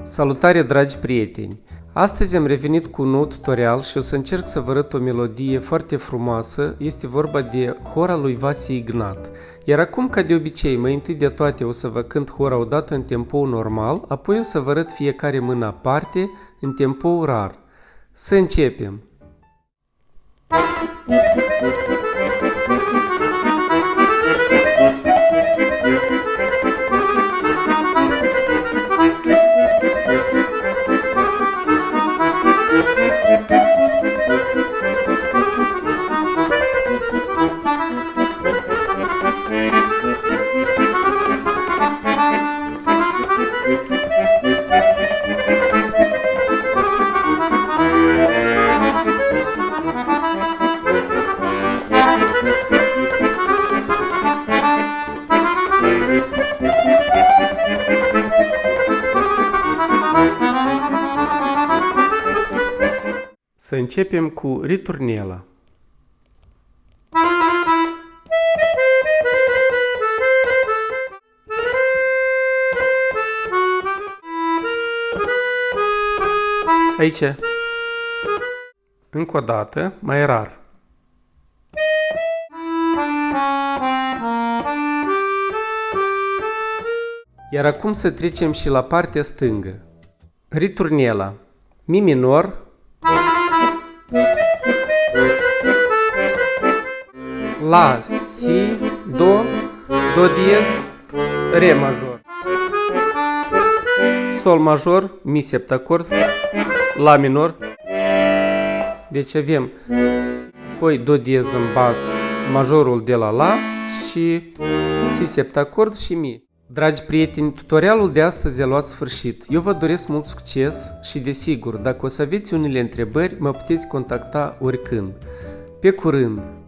Salutare, dragi prieteni! Astăzi am revenit cu un nou tutorial și o să încerc să vă arăt o melodie foarte frumoasă. Este vorba de hora lui Vase Ignat. Iar acum, ca de obicei, mai întâi de toate o să vă cânt hora odată în tempo normal, apoi o să vă arăt fiecare mână aparte în tempo rar. Să începem! Să începem cu ritornela. Aici, încă o dată, mai rar. Iar acum să trecem și la partea stângă. Ritornela, mi minor, la, si, do, do diez, re major, sol major, mi septacord, la minor. Deci avem apoi do diez în bas, majorul de la și si septacord și mi. Dragi prieteni, tutorialul de astăzi a luat sfârșit. Eu vă doresc mult succes și, desigur, dacă o să aveți unele întrebări, mă puteți contacta oricând. Pe curând!